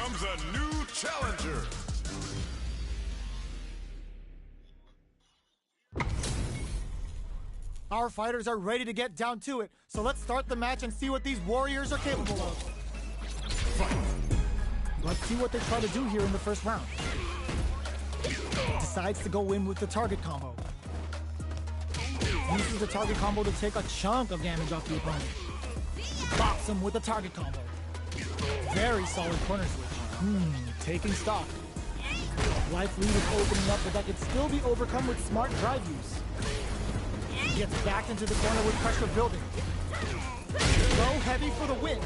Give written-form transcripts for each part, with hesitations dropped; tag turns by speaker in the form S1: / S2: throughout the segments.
S1: comes a new challenger.
S2: Our fighters are ready to get down to it, so let's start the match and see what these warriors are capable of. Let's see what they try to do here in the first round. Decides to go in with the target combo. Uses the target combo to take a chunk of damage off the opponent. Bops him with the target combo. Very solid corner switch. Taking stock. Life lead is opening up, but that could still be overcome with smart drive use. Gets backed into the corner with pressure building. Low heavy for the win.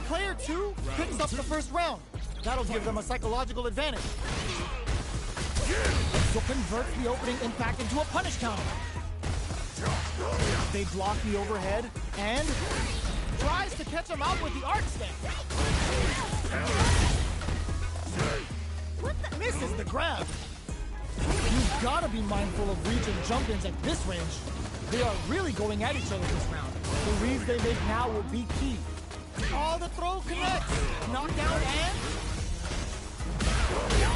S2: Player 2 picks up the first round. That'll give them a psychological advantage. So converts the opening impact into a punish counter. They block the overhead and tries to catch him out with the arc step. Misses the grab. You've got to be mindful of reach and jump-ins at this range. They are really going at each other this round. The reads they make now will be key. Oh, the throw connects. Knockdown and...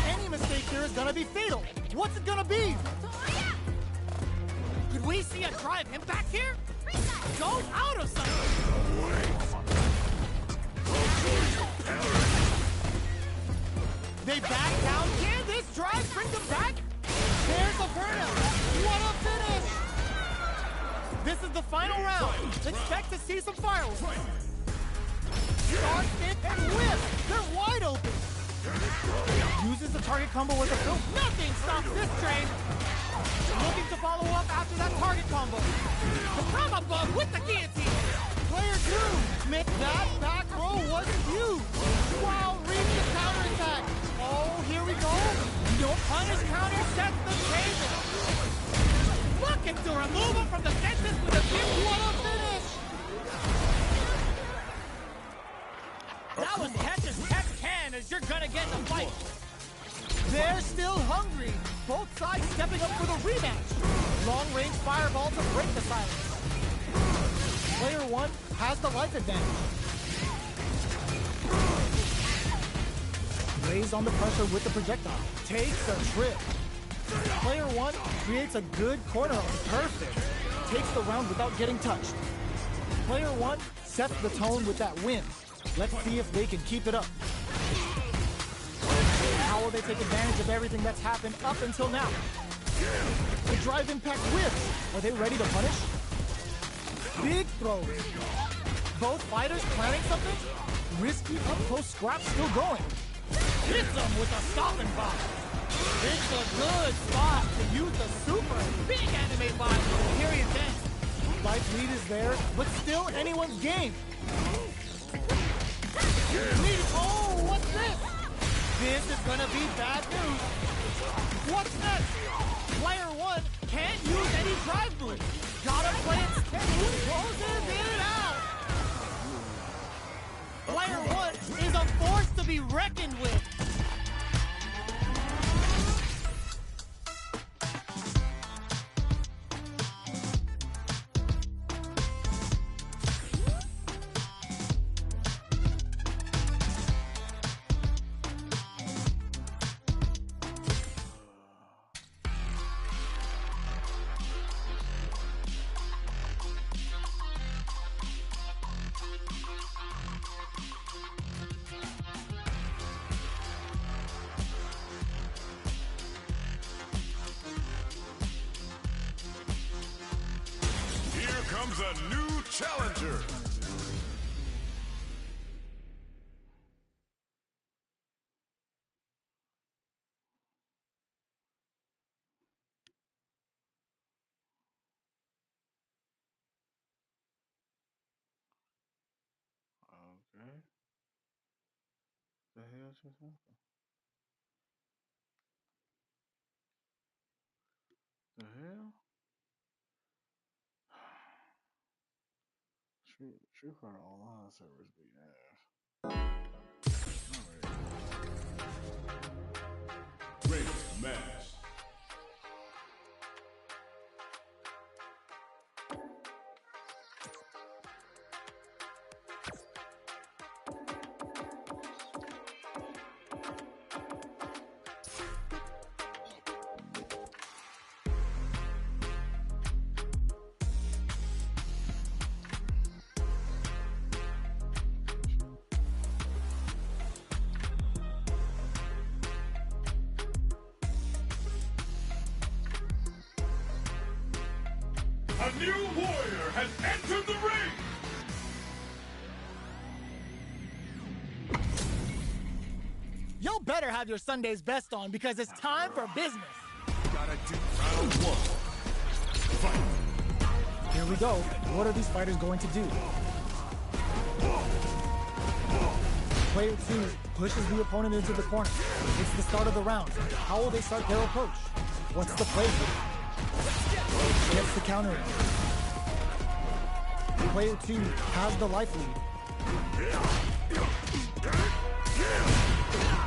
S2: Any mistake here is going to be fatal. What's it going to be? Could we see a drive impact here? Go out of something! They back down. Can this drive bring them back? There's a burnout. What a finish! This is the final round. Expect to see some fireworks. Start, spin, and whip. They're wide open. Uses the target combo with a fill. Nothing stops this train. Looking to follow up after that target combo. The combo bug with the guillotine. Player 2, that back row was huge. Wow, reads the counterattack. Oh, here we go. No punish counter sets the table. Looking to remove him from the distance with a big what a finish. That was catch as catch can as you're gonna get in the fight. They're still hungry. Both sides stepping up for the rematch. Long-range fireball to break the silence. Player 1 has the life advantage. Lays on the pressure with the projectile. Takes a trip. Player 1 creates a good corner on. Perfect. Takes the round without getting touched. Player 1 sets the tone with that win. Let's see if they can keep it up. How will they take advantage of everything that's happened up until now? The drive impact whips. Are they ready to punish? Big throws. Both fighters planning something? Risky up-close scrap still going. Hits them with a stopping box. It's a good spot to use the super big anime vibe for the period end. Life lead is there, but still anyone's game. Oh, what's this? This is gonna be bad news. What's next? Player 1 can't use any drive move. Gotta play it steady. Closes it out. Player 1 is a force to be reckoned with.
S1: Comes a new challenger.
S3: Okay. The hell just happened? The hell? Street Fighter Online servers be ass.
S1: Great match. A new warrior has entered the ring!
S2: Y'all better have your Sunday's best on because it's time for business.
S1: Gotta do round one. Fight!
S2: Here we go. What are these fighters going to do? Player 2 pushes the opponent into the corner. It's the start of the round. How will they start their approach? What's the play? Gets the counter in. Player 2 has the life lead.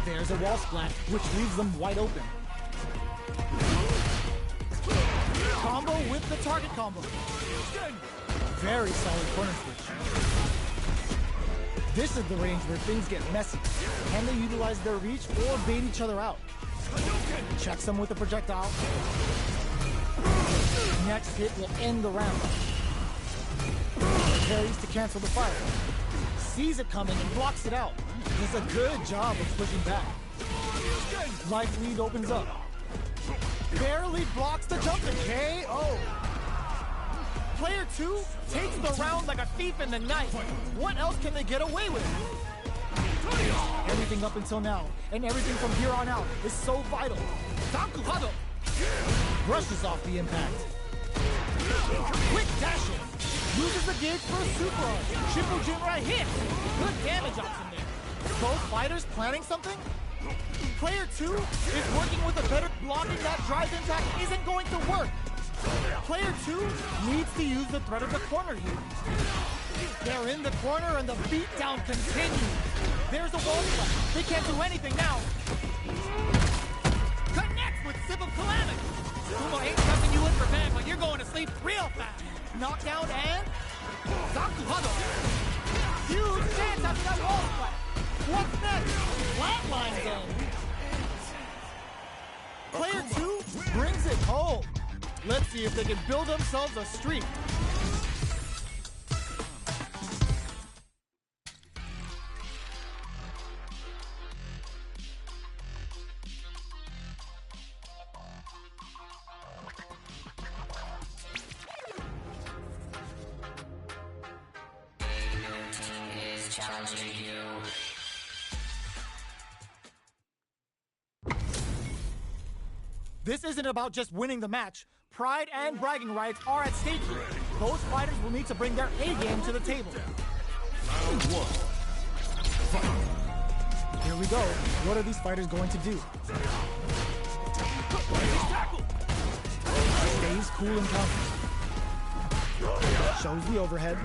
S2: There's a wall splat, which leaves them wide open. Combo with the target combo. Very solid corner switch. This is the range where things get messy. Can they utilize their reach or bait each other out? Checks them with a projectile. Next hit will end the round. Parries to cancel the fire. Sees it coming and blocks it out. Does a good job of pushing back. Life lead opens up. Barely blocks the jump and KO. Player 2 takes the round like a thief in the night. What else can they get away with? Everything up until now, and everything from here on out, is so vital. Takuhado brushes off the impact. Quick dashing. Uses the gauge for a super arm. Shippujinrai hit. Good damage option there. Both fighters planning something? Player 2 is working with a better blocking. That drive impact isn't going to work. Player 2 needs to use the threat of the corner here. They're in the corner and the beatdown continues. There's a wall splat. They can't do anything now. Connects with Sip of Calamity. Sumo ain't stuffing you in for bad, but you're going to sleep real fast. Knockdown and Zakuhado. Huge chance after that wall splat. What's next? Flatline zone. Player 2 brings it home. Let's see if they can build themselves a streak. This isn't about just winning the match. Pride and bragging rights are at stake here. Both fighters will need to bring their A game to the table.
S1: Round one. Fight!
S2: Here we go. What are these fighters going to do? Stays cool and confident. Shows the overhead.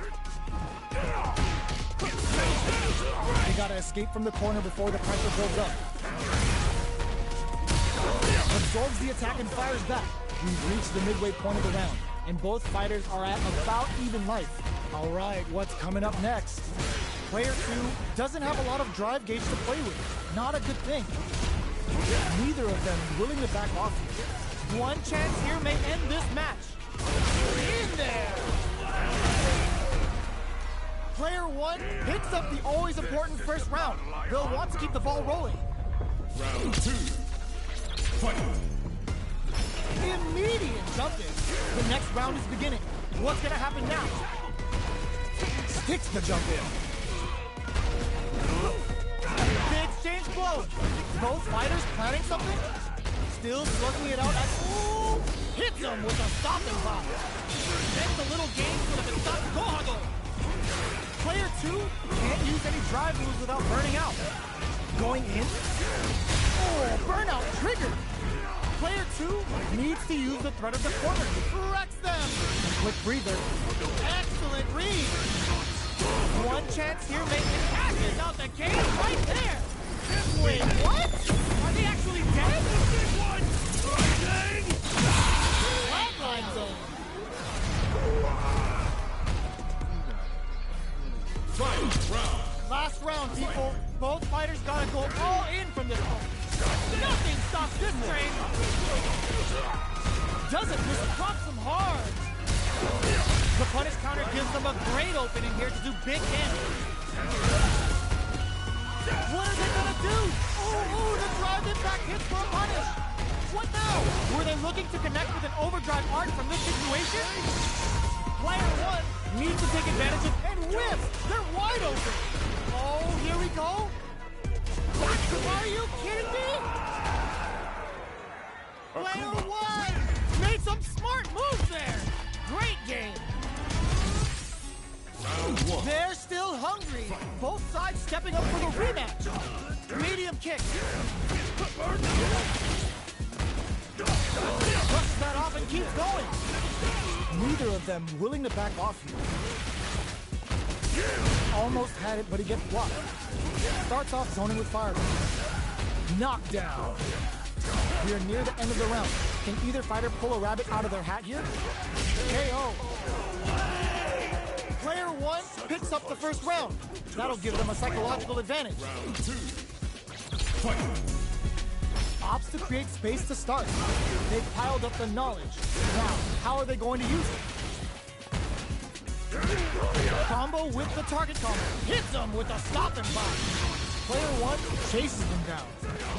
S2: They gotta escape from the corner before the pressure builds up. Absorbs the attack and fires back. We've reached the midway point of the round, and both fighters are at about even life. All right, what's coming up next? Player 2 doesn't have a lot of drive gauge to play with. Not a good thing. Neither of them willing to back off here. One chance here may end this match. In there! Player 1 picks up the always important first round. They'll want to keep the ball rolling.
S1: Round 2. Fight!
S2: Immediate jump in. The next round is beginning. What's gonna happen now? Sticks the jump in. They exchange blows. Both fighters planning something? Still slugging it out as ooh! Hits him with a stopping block. Makes a little game for the stop Gohado. Player 2 can't use any drive moves without burning out. Going in? Oh, burnout triggered. Player 2 needs to use the threat of the corner. Wrecks them. Quick breather. Excellent read. One chance here, maybe passes out the game right there. Wait, what? Are they actually dead? Flatline zone.
S1: Fight round!
S2: Last round, people. Both fighters gotta go all in from this point. Nothing stops this train. Doesn't this drops them hard. The punish counter gives them a great opening here to do big damage. What are they gonna do? Oh, the drive impact hits for a punish. What now? Were they looking to connect with an overdrive art from this situation? Player one needs to take advantage of and whiffs. They're wide open. Oh, here we go. Are you kidding me? Player one made some smart moves there. Great game.
S1: Round one.
S2: They're still hungry. Both sides stepping up for the rematch. Medium kick. Brushes that off and keeps going. Neither of them willing to back off here. Almost had it, but he gets blocked. Starts off zoning with fire. Knockdown. We are near the end of the round. Can either fighter pull a rabbit out of their hat here? KO. Player one picks up the first round. That'll give them a psychological advantage.
S1: Round two. Fight.
S2: Opts to create space to start. They've piled up the knowledge. Now, how are they going to use it? Combo with the target combo. Hits them with a stop and block. Player one chases them down.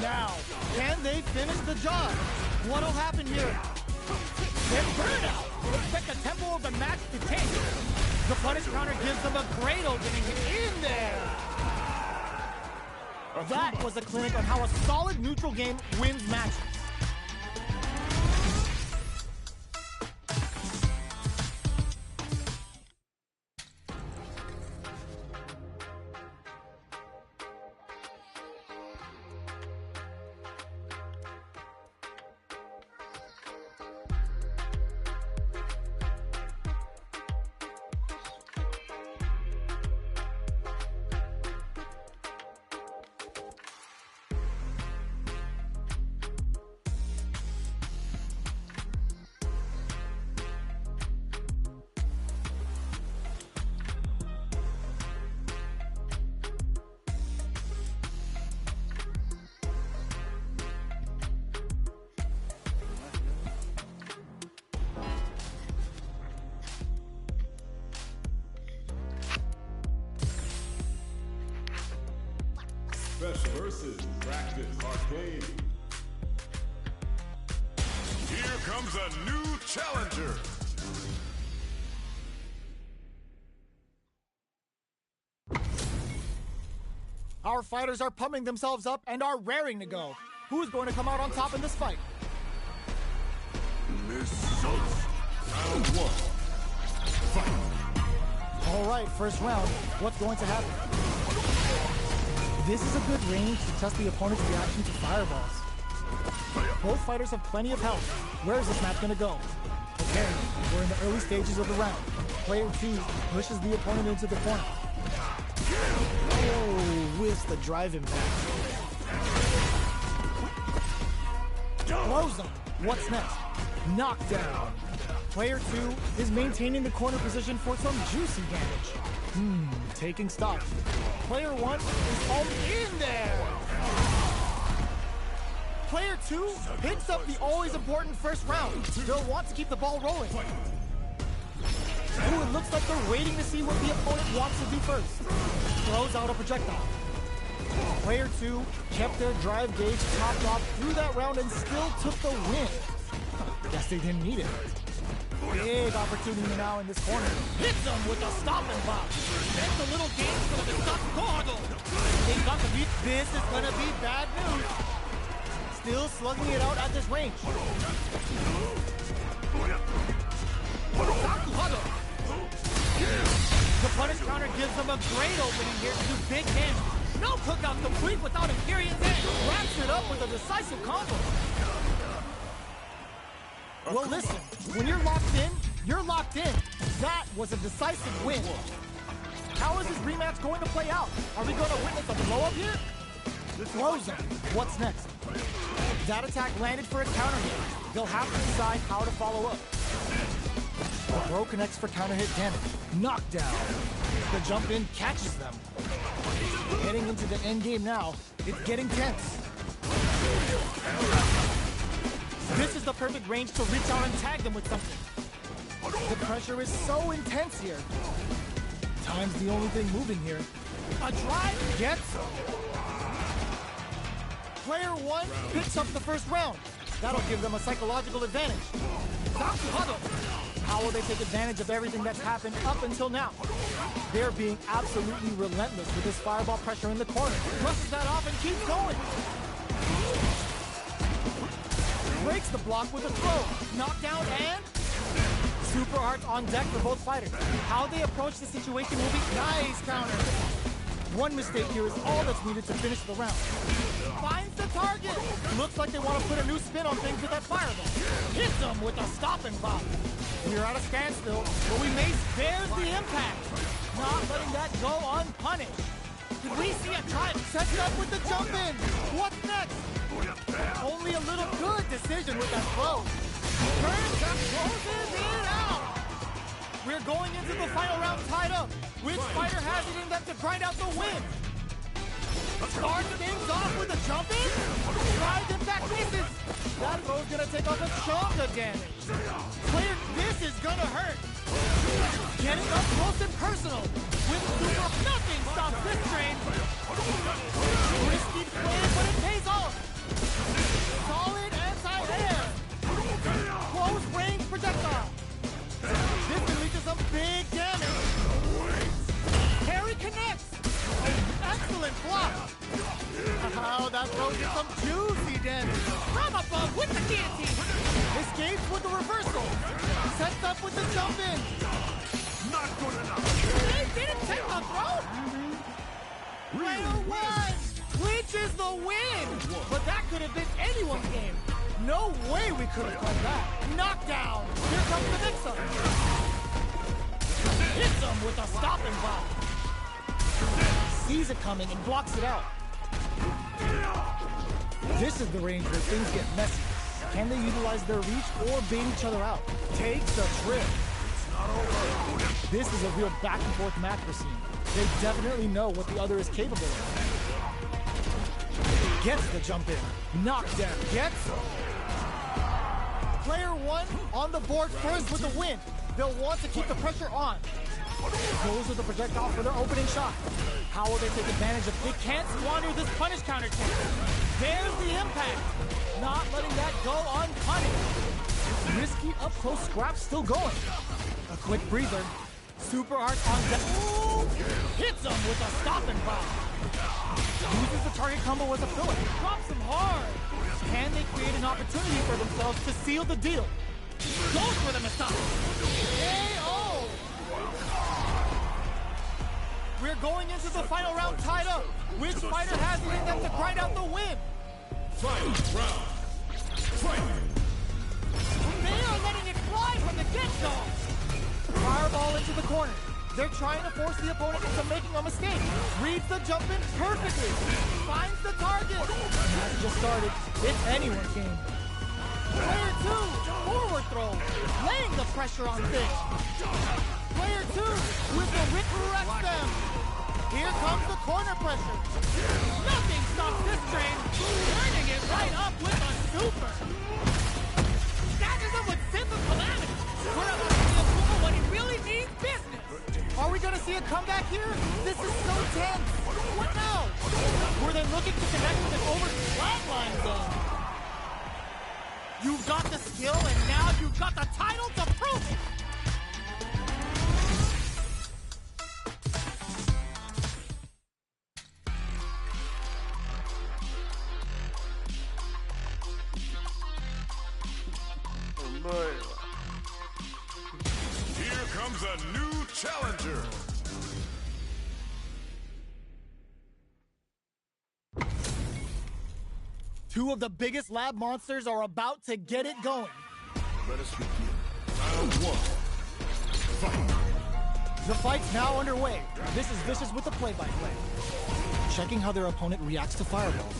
S2: Now, can they finish the job? What'll happen here? Then burnout. Expect the tempo of the match to take. The punish counter gives them a great opening in there. That was a clinic on how a solid neutral game wins matches.
S1: Special versus Practice Arcade. Here comes a new challenger.
S2: Our fighters are pumping themselves up and are raring to go. Who's going to come out on top in this fight?
S1: Round one. Fight.
S2: All right, first round. What's going to happen? This is a good range to test the opponent's reaction to fireballs. Both fighters have plenty of health. Where is this match going to go? Okay, we're in the early stages of the round. Player two pushes the opponent into the corner. Oh, whiffs the drive impact. Throws him. What's next? Knockdown. Player two is maintaining the corner position for some juicy damage. Taking stock. Player one is all in there. Player two picks up the always important first round. They'll want to keep the ball rolling. Ooh, it looks like they're waiting to see what the opponent wants to do first. Throws out a projectile. Player two kept their drive gauge topped off through that round and still took the win. Guess they didn't need it. Big opportunity now in this corner. Hits them with a stop and pop. That's a little game's gonna be stop corner. This is gonna be bad news. Still slugging it out at this range. The punish counter gives them a great opening here to do big damage. No cookout complete without Imperium's end. Wraps it up with a decisive combo. Well, listen, when you're locked in, you're locked in. That was a decisive win. How is this rematch going to play out? Are we going to witness a blow-up here? Throws him. What's next? That attack landed for a counter hit. They'll have to decide how to follow up. The throw connects for counter hit damage. Knockdown. The jump in catches them. Heading into the end game now, it's getting tense. This is the perfect range to reach out and tag them with something. The pressure is so intense here. Time's the only thing moving here. A drive gets him. Player one picks up the first round. That'll give them a psychological advantage. Down to huddle. How will they take advantage of everything that's happened up until now? They're being absolutely relentless with this fireball pressure in the corner. Brushes that off and keeps going. Breaks the block with a throw. Knockdown and super arts on deck for both fighters. How they approach the situation will be nice counter. One mistake here is all that's needed to finish the round. Finds the target. Looks like they want to put a new spin on things with that fireball. Hits them with a stop and pop. We're at a standstill, but we may spare the impact. Not letting that go unpunished. Did we see a try? Sets up with the jump in. What's next? Only a little good decision with that throw. Turns and closes it out. We're going into the final round tied up. Which fighter has it in them to grind out the win? Starts things off with a jump in. Drives impact misses. That throw's gonna take off a chunk of damage. Player, this is gonna hurt. Getting up close and personal. With super, nothing stops this train. Risky play, but it pays off. Solid anti-air. Close range projectile. This can lead to some big damage. Parry connects. Excellent block. How that throws in some juicy damage. From above with the guillotine. Escapes with the reversal. Sets up with the jump in.
S1: Not good enough.
S2: They didn't take the throw. Player one clinches the win. But that could have been anyone's game. No way we could have done that. Knockdown. Here comes the mix-up. Hits him with a stop and pop. Sees it coming and blocks it out. This is the range where things get messy. Can they utilize their reach or bait each other out? Takes the trip. This is a real back and forth match we're seeing. They definitely know what the other is capable of. Gets the jump in. Knockdown. Gets. Player one on the board first with the win. They'll want to keep the pressure on. Goes with the projectile for their opening shot. How will they take advantage of? They can't squander this punish counter kick. There's the impact. Not letting that go unpunished. Risky up close scrap still going. A quick breather. Super art on deck. Hits him with a stop and pop. Uses the target combo as a filler. Drops him hard. Can they create an opportunity for themselves to seal the deal? Goes for the Mistop. KO! We're going into the final round tied up. Which fighter has it in them to grind out the win?
S1: Final round. Fight.
S2: They are letting it fly from the get-go. Fireball into the corner. They're trying to force the opponent into making a mistake. Reads the jump in perfectly. Finds the target. Match just started. It's anyone's game. Player two, forward throw. Laying the pressure on things. Player two with the Rick wrecks them. Here comes the corner pressure. Nothing stops this train. Turning it right up with a super. Stagges him with Sins of Calamity. We're about to see Akuma when he really means business. Are we gonna see a comeback here? This is so tense. What now? Were they looking to connect with an over flatline zone? You've got the skill, and now you've got the title to prove it!
S1: Here comes a new challenger.
S2: Two of the biggest lab monsters are about to get it going.
S1: Let us begin. Round one. Fight.
S2: The fight's now underway. This is Vicious with the play-by-play. Checking how their opponent reacts to fireballs.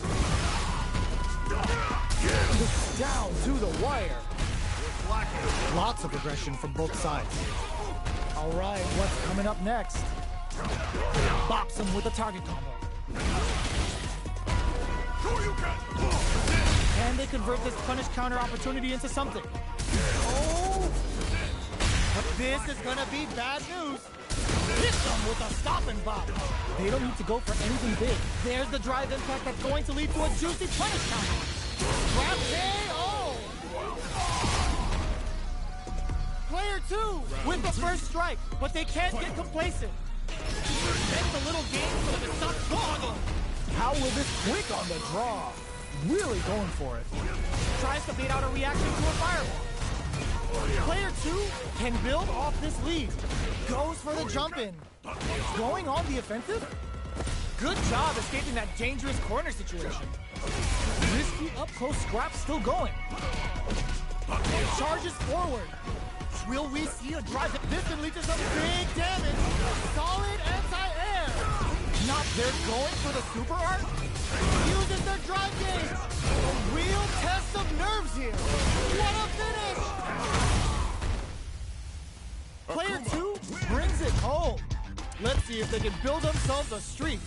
S2: Just down to the wire. Lots of aggression from both sides. All right, what's coming up next? Bops him with a target combo. Can they convert this punish counter opportunity into something? Oh! But this is gonna be bad news. Hit them with a stop and bop. They don't need to go for anything big. There's the drive impact that's going to lead to a juicy punish counter. Grab KO! Player 2 with the first strike, but they can't get complacent. It's a little game for them to stop boggling.
S4: How will this quick on the draw? Really going for it.
S2: Tries to bait out a reaction to a fireball. Player 2 can build off this lead. Goes for the jump in. Going on the offensive? Good job escaping that dangerous corner situation. Risky up-close scrap still going. Charges forward. Will we see a drive? This can lead to some big damage. Solid anti-air. Not there going for the super art. Uses their drive gauge. A real test of nerves here. What a finish! Player 2 brings it home. Let's see if they can build themselves a streak.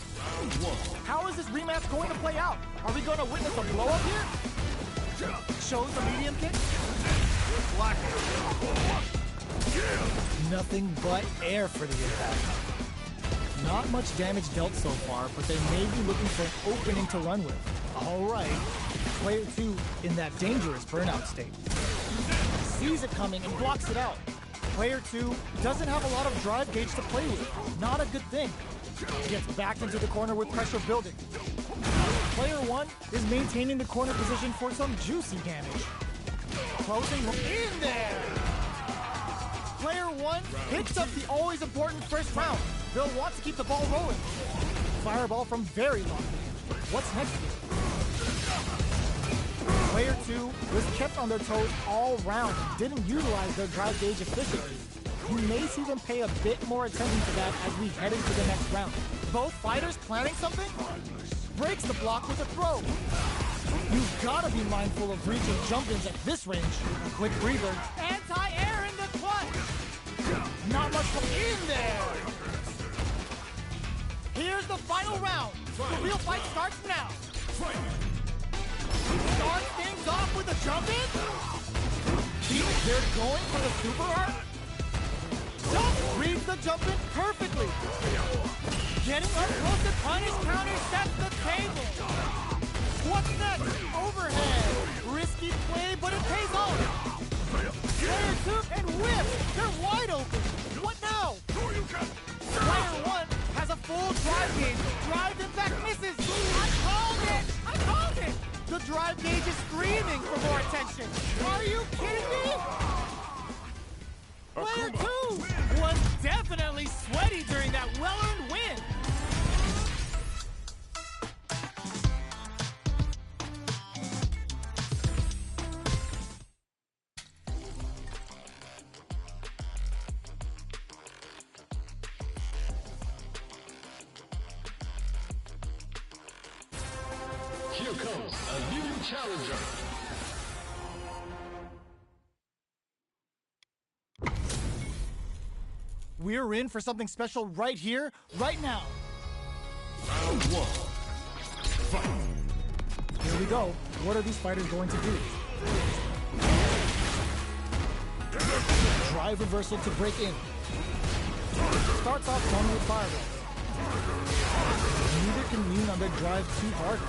S2: How is this rematch going to play out? Are we going to witness a blow-up here? Shows the medium kick.
S4: Nothing but air for the impact. Not much damage dealt so far, but they may be looking for an opening to run with. All right. Player 2 in that dangerous burnout state. Sees it coming and blocks it out. Player 2 doesn't have a lot of drive gauge to play with. Not a good thing. Gets backed into the corner with pressure building. Player 1 is maintaining the corner position for some juicy damage. Closing in there! Player 1 hits up the always important first round. They'll want to keep the ball rolling. Fireball from very long range. What's next here? Player 2 was kept on their toes all round and didn't utilize their drive gauge efficiently. You may see them pay a bit more attention to that as we head into the next round. Both fighters planning something? Breaks the block with a throw. You've got to be mindful of reaching jump-ins at this range. A quick breather. Anti-air in the clutch. Not much in there. Here's the final round. The real fight starts now. Starts things off with a jump-in. They're going for the super art. Reads the jump-in perfectly. Getting up close to punish counter sets the table. What's next? Overhead. Risky play, but it pays off. Player 2 and whip. They're wide open. What now? Player 1 has a full drive gauge. Drive impact misses. I called it. I called it. The drive gauge is screaming for more attention. Are you kidding me? Player 2 was definitely sweaty during that well-earned win.
S5: Here comes a new challenger.
S4: We're in for something special right here, right now.
S1: Round 1. Fight.
S4: Here we go. What are these fighters going to do? Drive reversal to break in. Starts off strong with fireball. Neither can lean on their drive too hard.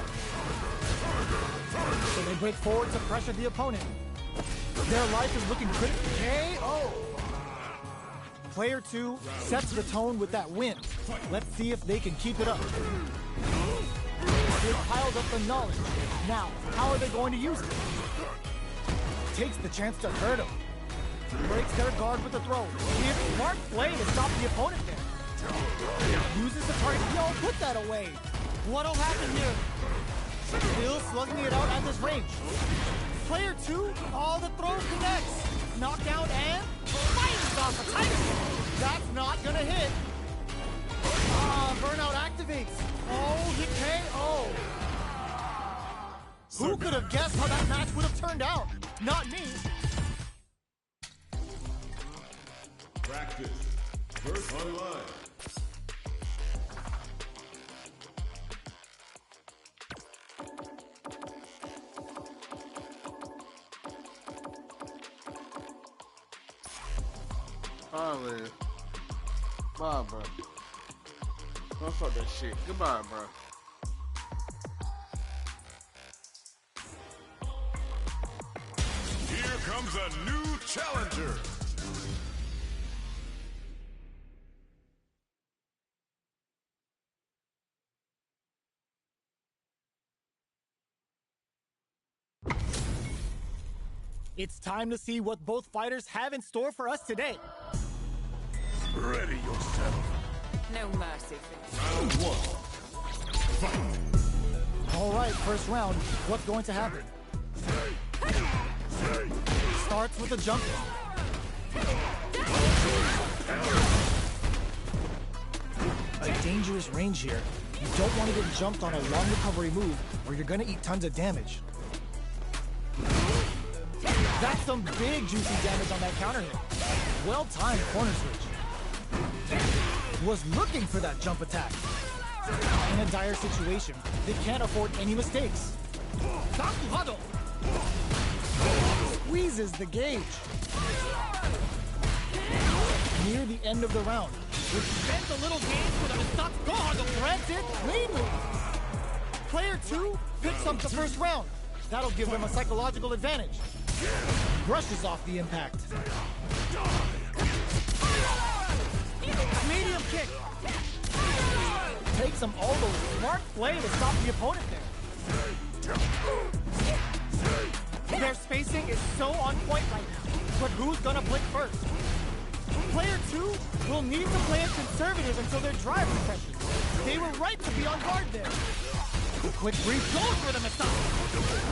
S4: So they break forward to pressure the opponent. Their life is looking critical. KO! Player 2 sets the tone with that win. Let's see if they can keep it up. They've piled up the knowledge. Now, how are they going to use it? Takes the chance to hurt him. Breaks their guard with a throw. Gives smart play to stop the opponent there. Uses the target. Yo, put that away. What'll happen here? Still slugging it out at this range. Player 2, all the throws connects. Knockdown and fires off a tiger. That's not gonna hit. Burnout activates. Oh, he KO. Who could have guessed how that match would have turned out? Not me.
S1: Practice. First online.
S3: Alright, bye, bro. Don't fuck that shit. Goodbye, bro.
S1: Here comes a new challenger.
S4: It's time to see what both fighters have in store for us today.
S1: Ready yourself.
S6: No mercy.
S1: Round one. Fight.
S4: All right, first round. What's going to happen? Starts with a jump. A dangerous range here. You don't want to get jumped on a long recovery move or you're going to eat tons of damage. That's some big juicy damage on that counter hit. Well-timed corner switch. Was looking for that jump attack. In a dire situation, they can't afford any mistakes. Sakuhado! Squeezes the gauge. Near the end of the round, which spends a little game with a Sakuhado threads it cleanly. Player 2 picks up the first round. That'll give them a psychological advantage. Brushes off the impact. Medium kick. Takes him all the smart play to stop the opponent there. Their spacing is so on point right now. But who's gonna blink first? Player 2 will need to play it conservative until their drive refreshes. They were right to be on guard there. Quick brief goes for the massage.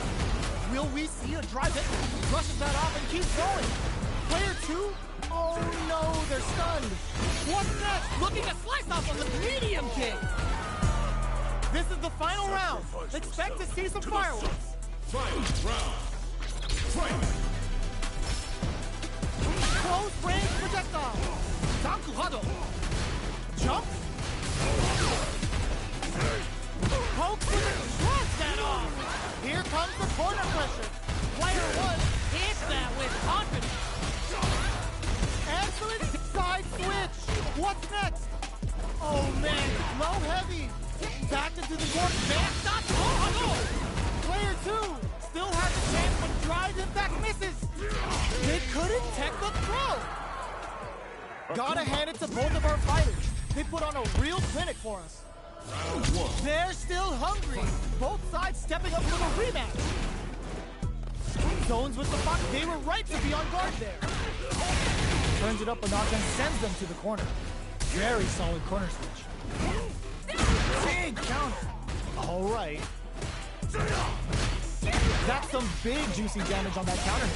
S4: Will we see a drive hit? Brushes that off and keeps going. Player 2? Oh no, they're stunned. What's next? Looking to slice off on the medium kick. This is the final round. Expect to see some fireworks.
S1: Final round. Fight.
S2: Close range projectile. Sakuhado. Jump. Poke with a shrug that off. Here comes the corner pressure. Player 1 hits that with confidence. Excellent side switch. What's next? Oh man, low heavy. Back into the court. Man, stop. Player 2 still has a chance when drive impact misses. They couldn't tech the throw. Gotta hand it to both of our fighters. They put on a real clinic for us.
S1: Round one.
S2: They're still hungry. Both sides stepping up for the rematch. Zones with the box. They were right to be on guard there.
S4: Turns it up a notch and sends them to the corner. Very solid corner switch. Big counter. All right. That's some big juicy damage on that counter.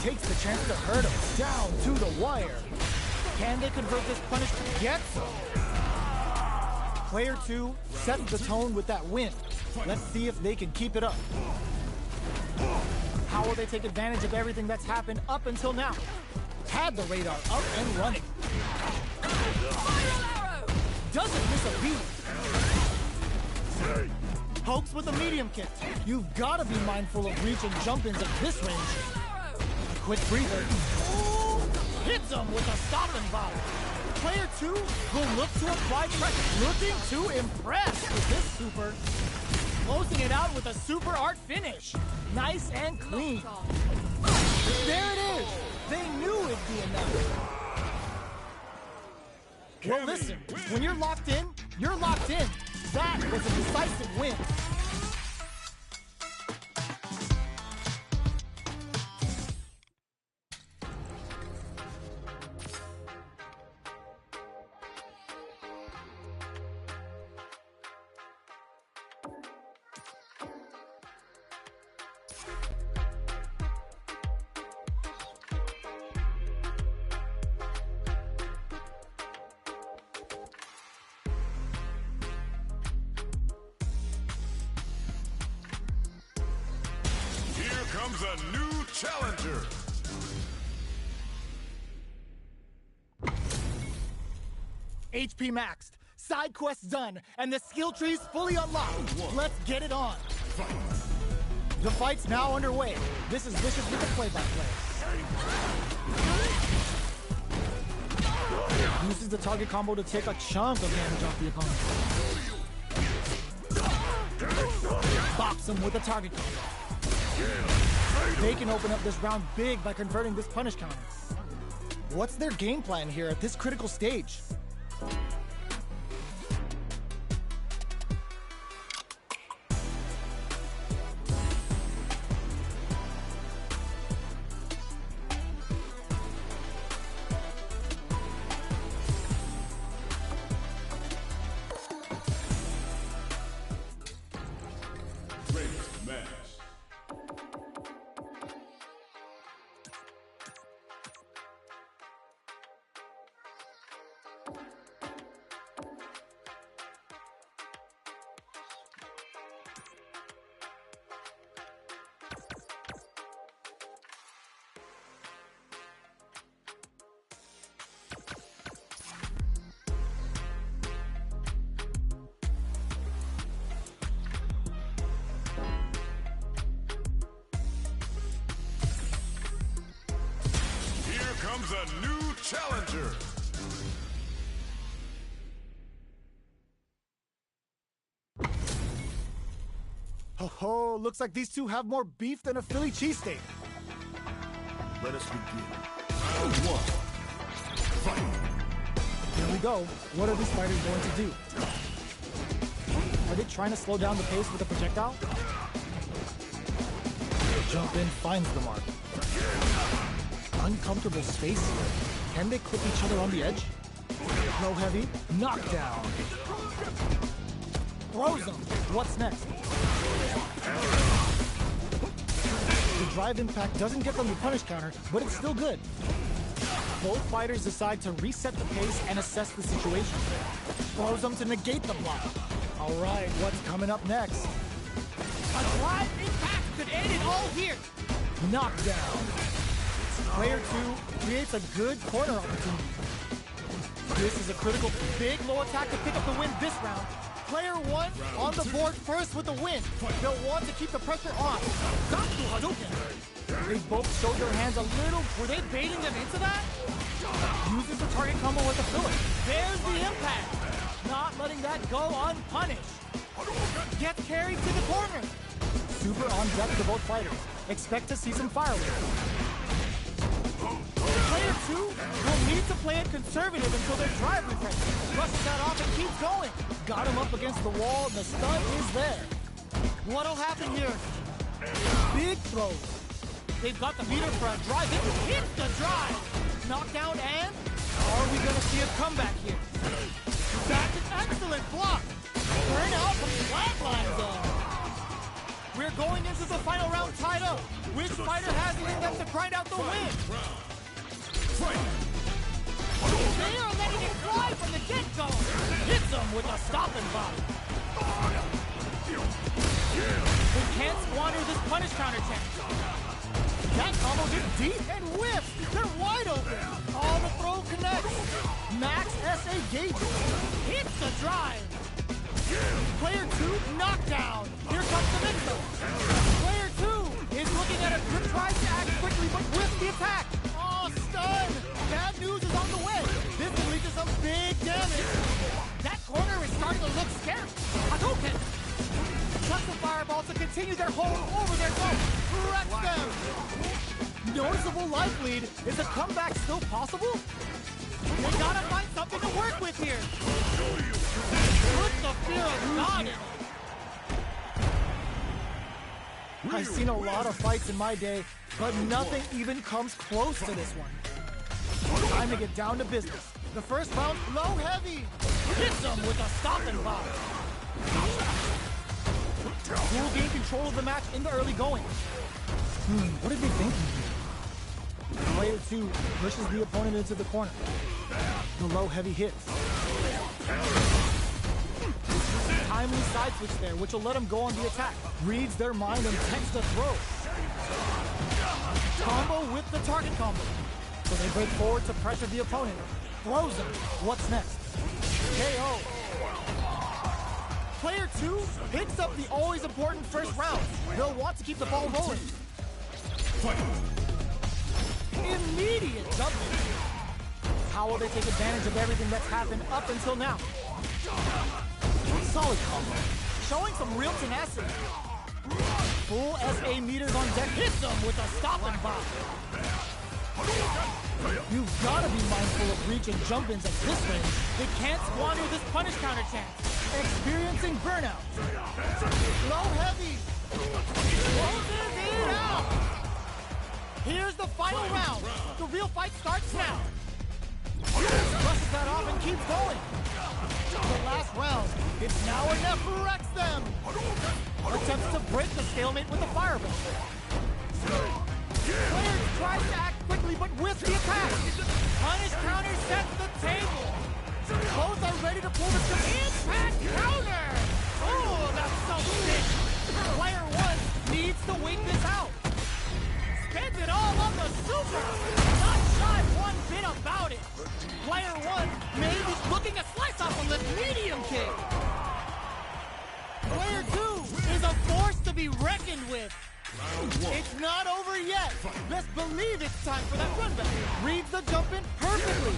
S4: Takes the chance to hurt him. Down to the wire. Can they convert this punish? Get some. Player 2 sets the tone with that win. Let's see if they can keep it up. How will they take advantage of everything that's happened up until now? Had the radar up and running. Doesn't miss a beat. Pokes with a medium kick. You've got to be mindful of reach and jump-ins at this range. Quick breather. Ooh, hits him with a stopping volley. Player 2 will look to apply pressure. Looking to impress with this super. Closing it out with a super art finish. Nice and clean. There it is. They knew it'd be enough. Well, listen, when you're locked in, you're locked in. That was a decisive win.
S1: Comes a new challenger.
S2: HP maxed, side quests done, and the skill tree's fully unlocked. Let's get it on. The fight's now underway. This is Vicious with the play-by-play. Uses the target combo to take a chunk of damage off the opponent. Box him with a target combo. They can open up this round big by converting this punish counter. What's their game plan here at this critical stage?
S1: comes a new challenger.
S4: Oh, looks like these two have more beef than a Philly cheesesteak.
S1: Let us begin. Round one. Fight.
S4: Here we go. What are these fighters going to do? Are they trying to slow down the pace with a projectile? Jump in finds the mark. Uncomfortable space here. Can they clip each other on the edge? Low heavy, knockdown. Throws him. What's next? The drive impact doesn't get them the punish counter, but it's still good. Both fighters decide to reset the pace and assess the situation. Throws them to negate the block. All right, what's coming up next?
S2: A drive impact could end it all here.
S4: Knockdown. Player 2 creates a good corner opportunity. This is a critical big low attack to pick up the win this round. Player 1 on the board first with the win. They'll want to keep the pressure on. Got to Hadouken. They both showed their hands a little.
S2: Were they baiting them into that?
S4: Uses the target combo with the filler.
S2: There's the impact. Not letting that go unpunished. Gets carried to the corner.
S4: Super on deck to both fighters. Expect to see some fireworks.
S2: Player 2 will need to play it conservative until their drive refreshes. Rushes that off and keeps going.
S4: Got him up against the wall. The stun is there.
S2: What'll happen here?
S4: Big throws.
S2: They've got the meter for a drive. It hits the drive. Knockdown and... Are we going to see a comeback here? That's an excellent block. Burnout from the flatline zone. We're going into the final round tied up. Which fighter has it in them to grind out the win? They are letting it fly from the get-go. Hits them with a stop and block. They can't squander this punish counter chance. That combo hit deep and whiffs. They're wide open. Oh, the throw connects.
S4: Max SA gauges.
S2: Hits the drive. Player 2 knockdown. Here comes the mix-up. Player 2 is looking at a good try to act quickly, but with the attack. Oh, stun. Bad news is on the way. This could lead to some big damage. That corner is starting to look scary. Hadouken. Plus the fireball to continue their hold over their goal. Wreck them.
S4: Noticeable life lead. Is a comeback still possible?
S2: They gotta find something to work with here. Put the fear of God in.
S4: I've seen a lot of fights in my day, but nothing even comes close to this one. Time to get down to business. The first round, low heavy.
S2: Hits them with a stop and block.
S4: Who will gain control of the match in the early going? What are they thinking here? Player 2 pushes the opponent into the corner. The low heavy hits. Timely side switch there, which will let him go on the attack. Reads their mind and tends to throw. Combo with the target combo. So they break forward to pressure the opponent. Throws him. What's next? KO.
S2: Player 2 picks up the always important first round. They'll want to keep the ball rolling. Immediate jumping.
S4: How will they take advantage of everything that's happened up until now? Solid combo.
S2: Showing some real tenacity.
S4: Full SA meters on deck.
S2: Hits them with a stop and block.
S4: You've got to be mindful of reach and jump-ins at this range.
S2: They can't squander this punish counter chance.
S4: Experiencing burnout.
S2: Low heavy. Closes it out. Here's the final round. The real fight starts now. Brushes that off and keeps going. The last round. It's now or never. Wrecks them. Attempts to break the stalemate with the fireball. Player tries to act quickly, but with the attack. Punish counter sets the table. Both are ready to pull the trigger. Impact counter. Oh, that's so sick. Player 1 needs to wait this out. Spends it all on the super. Not shy one bit about it. Player 1 maybe looking to slice off on this medium kick. Player 2 is a force to be reckoned with. It's not over yet. Let's believe it's time for that run back. Reads the jump in perfectly.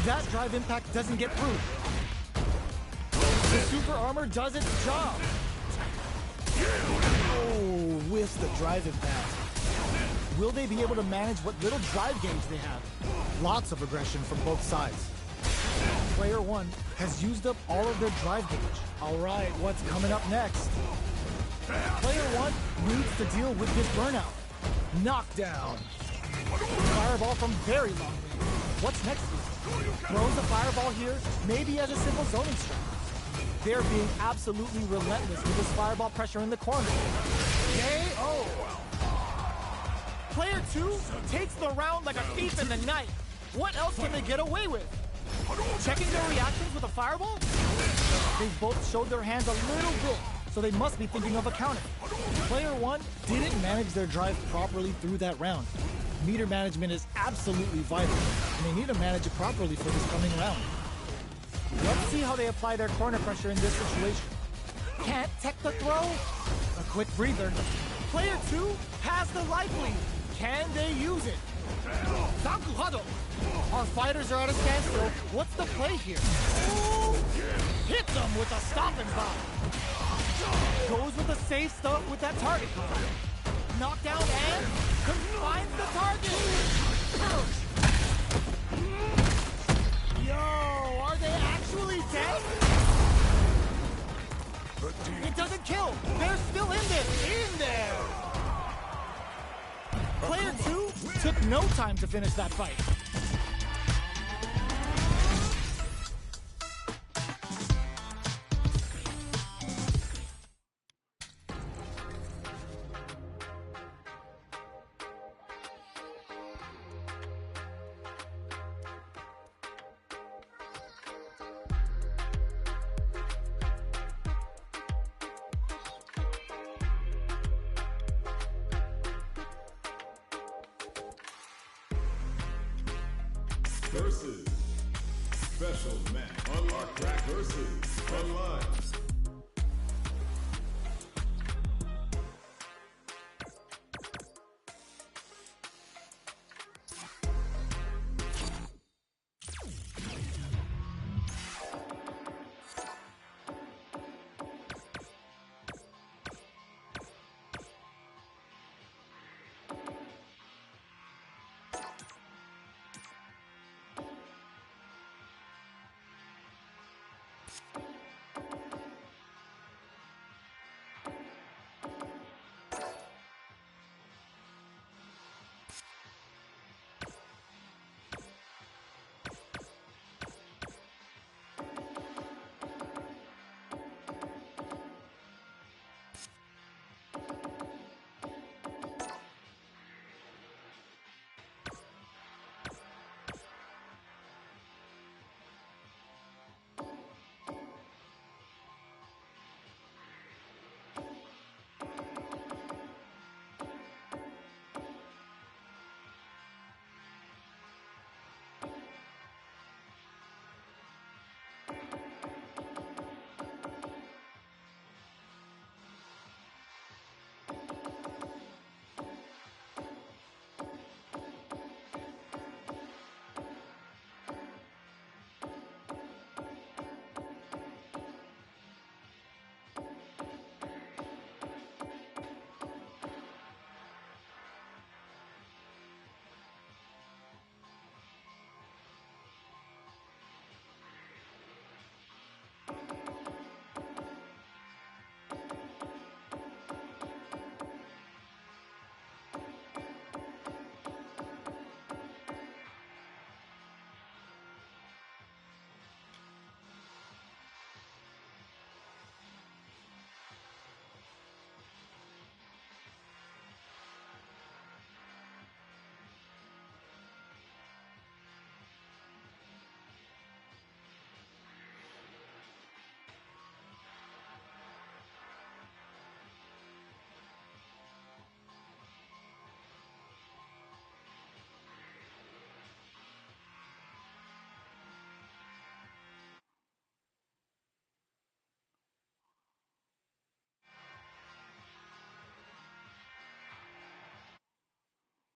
S2: That drive impact doesn't get through. The super armor does its job. Oh, with the drive impact. Will they be able to manage what little drive gauge they have? Lots of aggression from both sides. Player 1 has used up all of their drive gauge. All right, what's coming up next? Player 1 needs to deal with this burnout. Knockdown. Fireball from very long range. What's next here? Throws a fireball here, maybe as a simple zoning strat. They're being absolutely relentless with this fireball pressure in the corner. KO! Player 2 takes the round like a thief in the night. What else can they get away with? Checking their reactions with a fireball? They both showed their hands a little bit, so they must be thinking of a counter. Player 1 didn't manage their drive properly through that round. Meter management is absolutely vital, and they need to manage it properly for this coming round. Let's see how they apply their corner pressure in this situation. Can't tech the throw? A quick breather. Player 2 has the life lead. Can they use it? Zakuhado! Our fighters are at a standstill. What's the play here? Ooh, hit them with a stop and bomb. Goes with the safe stuff with that target card. Knockdown and confines the target. Yo, are they actually dead? It doesn't kill. They're still in there. In there. Player 2 took no time to finish that fight.
S1: Versus special match. Unlock track versus online.